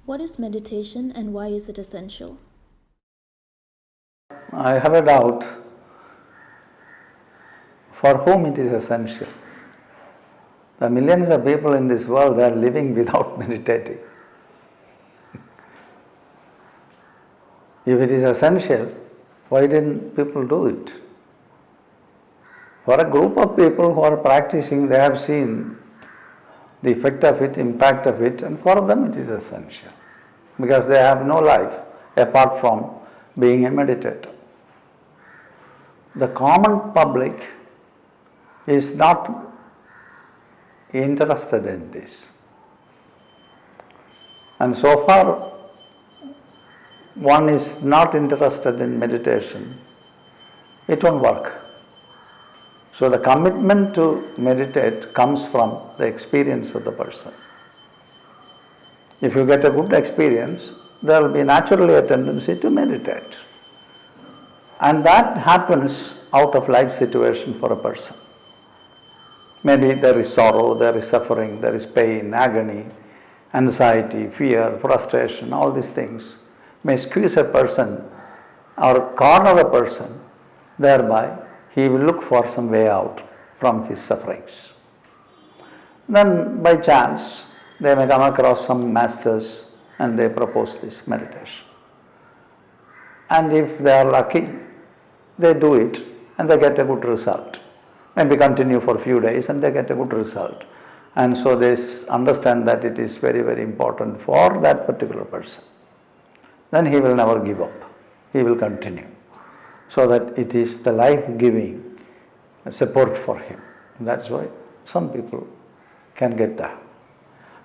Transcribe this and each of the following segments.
What is meditation and why is it essential? I have a doubt for whom it is essential. The millions of people in this world are living without meditating. If it is essential, why didn't people do it? For a group of people who are practicing, they have seen the effect of it, impact of it, and for them it is essential because they have no life apart from being a meditator. The common public is not interested in this. And so far, one is not interested in meditation, it won't work. So the commitment to meditate comes from the experience of the person. If you get a good experience, there will be naturally a tendency to meditate. And that happens out of life situation for a person. Maybe there is sorrow, there is suffering, there is pain, agony, anxiety, fear, frustration, all these things may squeeze a person or corner a person, thereby he will look for some way out from his sufferings. Then by chance they may come across some masters and they propose this meditation. And if they are lucky, they do it and they get a good result. Maybe continue for a few days and they get a good result. And so they understand that it is very, very important for that particular person. Then he will never give up. He will continue. So that it is the life-giving support for him. That's why some people can get that.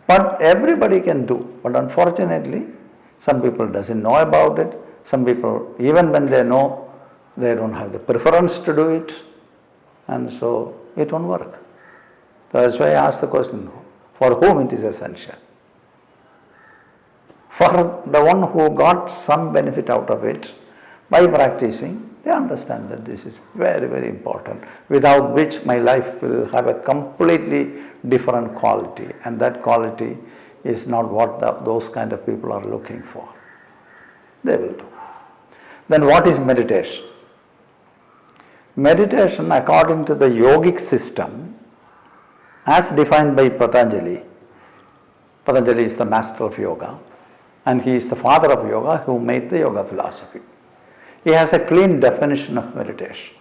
But everybody can do. But unfortunately, some people doesn't know about it. Some people, even when they know, they don't have the preference to do it. And so it won't work. So that's why I asked the question, for whom it is essential? For the one who got some benefit out of it by practicing, they understand that this is very, very important, without which my life will have a completely different quality, and that quality is not what those kind of people are looking for. They will do. Then what is meditation? Meditation, according to the yogic system, as defined by Patanjali, Patanjali is the master of yoga, and he is the father of yoga who made the yoga philosophy. He has a clean definition of meditation.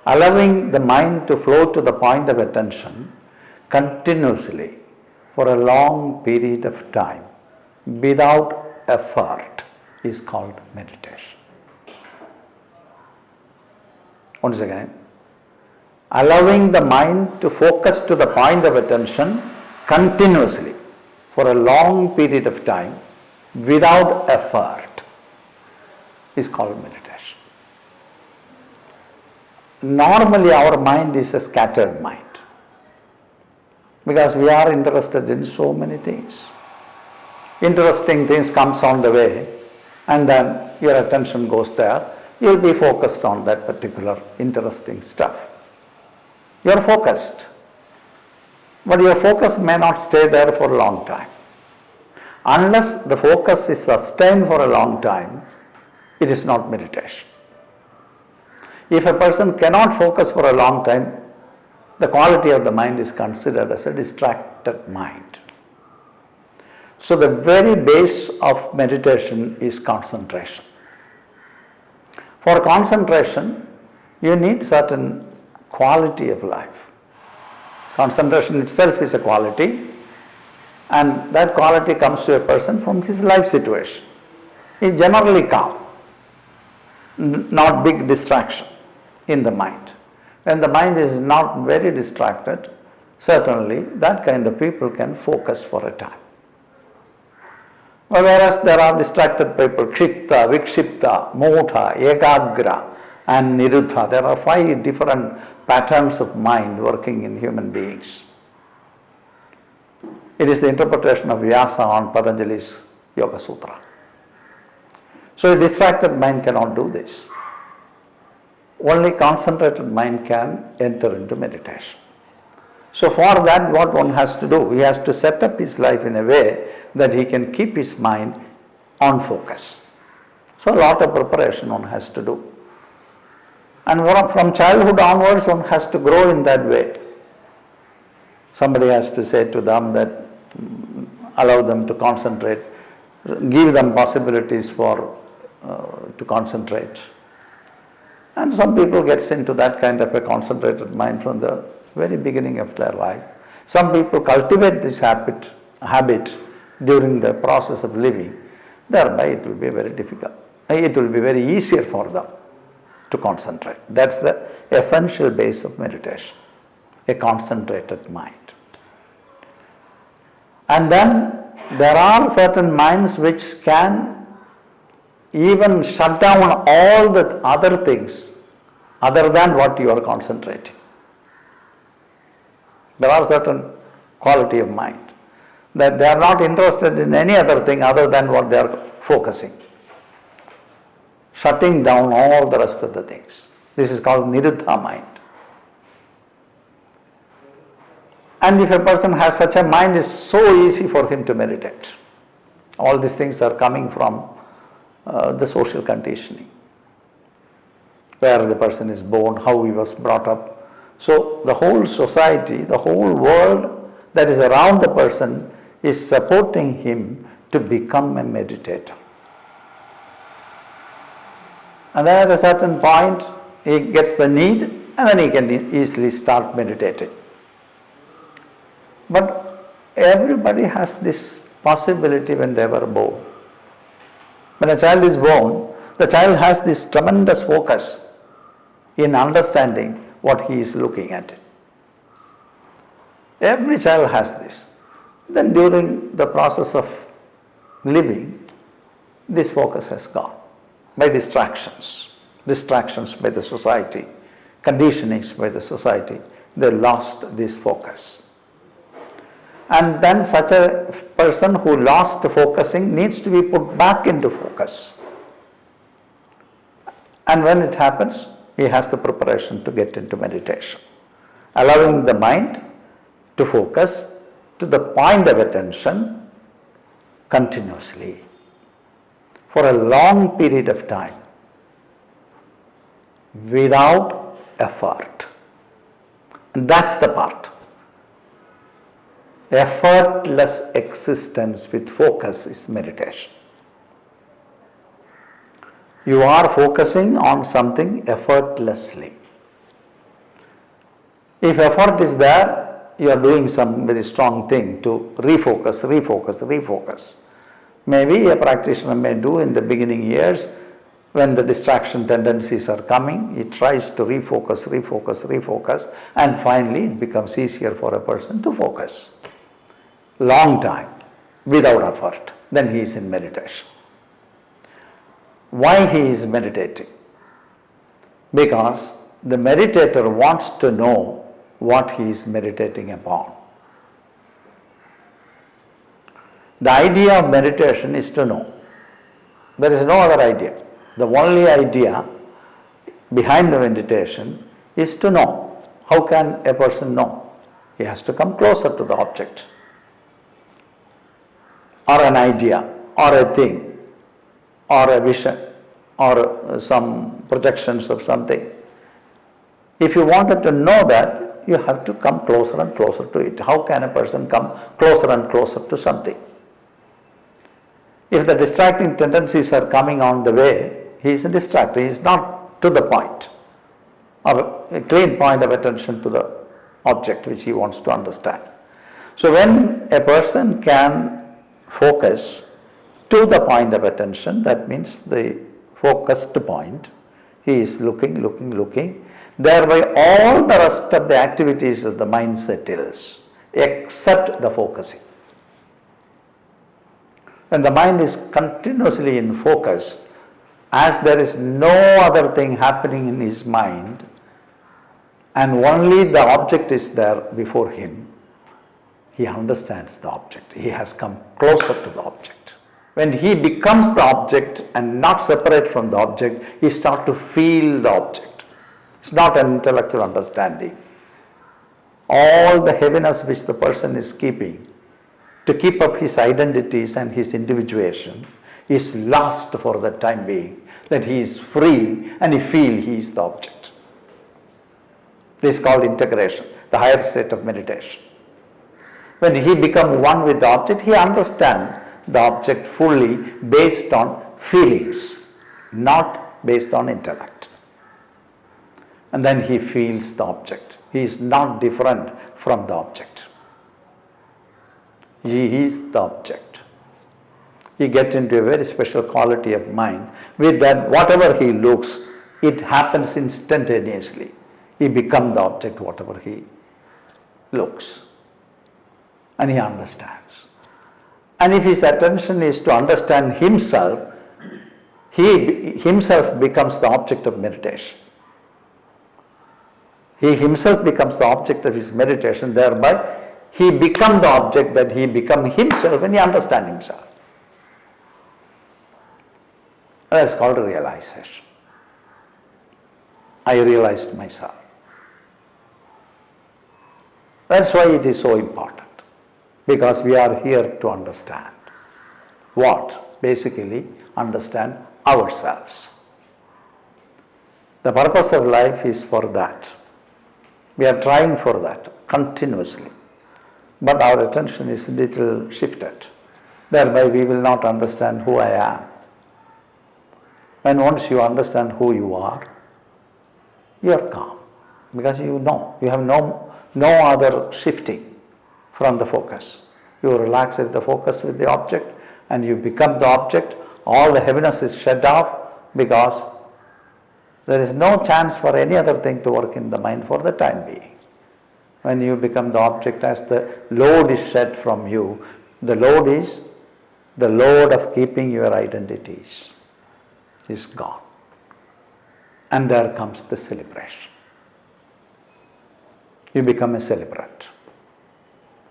Allowing the mind to flow to the point of attention continuously for a long period of time without effort is called meditation. Once again, allowing the mind to focus to the point of attention continuously for a long period of time without effort is called meditation. Normally our mind is a scattered mind because we are interested in so many things. Interesting things comes on the way and then your attention goes there. You'll be focused on that particular interesting stuff. You're focused, but your focus may not stay there for a long time. Unless the focus is sustained for a long time, it is not meditation. If a person cannot focus for a long time, the quality of the mind is considered as a distracted mind. So the very base of meditation is concentration. For concentration, you need certain quality of life. Concentration itself is a quality, and that quality comes to a person from his life situation. He is generally calm, not big distraction in the mind. When the mind is not very distracted, certainly that kind of people can focus for a time. Whereas there are distracted people, kshipta, vikshipta, mudha, ekagra and niruddha. There are 5 different patterns of mind working in human beings. It is the interpretation of Vyasa on Patanjali's Yoga Sutra. So a distracted mind cannot do this. Only concentrated mind can enter into meditation. So for that, what one has to do, he has to set up his life in a way that he can keep his mind on focus. So a lot of preparation one has to do. And from childhood onwards, one has to grow in that way. Somebody has to say to them that allow them to concentrate, give them possibilities for to concentrate. And some people gets into that kind of a concentrated mind from the very beginning of their life. Some people cultivate this habit during the process of living. Thereby it will be very difficult. It will be very easier for them to concentrate. That's the essential base of meditation, a concentrated mind. And then there are certain minds which can even shut down all the other things other than what you are concentrating. There are certain quality of mind that they are not interested in any other thing other than what they are focusing. Shutting down all the rest of the things. This is called niruddha mind. And if a person has such a mind, it's so easy for him to meditate. All these things are coming from the social conditioning, where the person is born, how he was brought up. So the whole society, the whole world that is around the person is supporting him to become a meditator. And then at a certain point, he gets the need and then he can easily start meditating. But everybody has this possibility when they were born. When a child is born, the child has this tremendous focus in understanding what he is looking at. Every child has this. Then during the process of living, this focus has gone by distractions by the society, conditionings by the society. They lost this focus. And then such a person who lost focusing needs to be put back into focus. And when it happens, he has the preparation to get into meditation, allowing the mind to focus to the point of attention continuously for a long period of time without effort. And that's the part. Effortless existence with focus is meditation. You are focusing on something effortlessly. If effort is there, you are doing some very strong thing to refocus. Maybe a practitioner may do in the beginning years when the distraction tendencies are coming, he tries to refocus, and finally it becomes easier for a person to focus. Long time, without effort, then he is in meditation. Why he is meditating? Because the meditator wants to know what he is meditating upon. The idea of meditation is to know. There is no other idea. The only idea behind the meditation is to know. How can a person know? He has to come closer to the object, or an idea, or a thing, or a vision, or some projections of something. If you wanted to know that, you have to come closer and closer to it. How can a person come closer and closer to something? If the distracting tendencies are coming on the way, he is distracted, he is not to the point, or a clean point of attention to the object which he wants to understand. So when a person can focus to the point of attention, that means the focused point, he is looking, thereby all the rest of the activities of the mind settles, except the focusing. When the mind is continuously in focus, as there is no other thing happening in his mind, and only the object is there before him, he understands the object. He has come closer to the object. When he becomes the object and not separate from the object, he starts to feel the object. It's not an intellectual understanding. all the heaviness which the person is keeping to keep up his identities and his individuation is lost for the time being, that he is free and he feels he is the object. This is called integration, the higher state of meditation. When he becomes one with the object, he understands the object fully based on feelings, not based on intellect. And then he feels the object. He is not different from the object. He is the object. He gets into a very special quality of mind. With that, whatever he looks, it happens instantaneously. He becomes the object, whatever he looks. And he understands. And if his attention is to understand himself, he himself becomes the object of meditation. He himself becomes the object of his meditation, thereby he becomes the object, that he becomes himself and he understands himself. That is called realization. I realized myself. That's why it is so important, because we are here to understand. What? Basically, understand ourselves. The purpose of life is for that. We are trying for that continuously. But our attention is a little shifted. Thereby we will not understand who I am. When once you understand who you are calm. Because you know, you have no other shifting from the focus. You relax the focus with the object and you become the object. All the heaviness is shed off, because there is no chance for any other thing to work in the mind for the time being. When you become the object, as the load is shed from you, the load is the load of keeping your identities is gone. And there comes the celebration. You become a celebrant.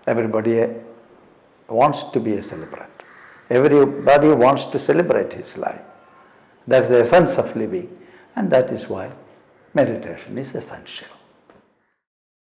Everybody wants to be a celebrant. Everybody wants to celebrate his life. That's the essence of living, and that is why meditation is essential.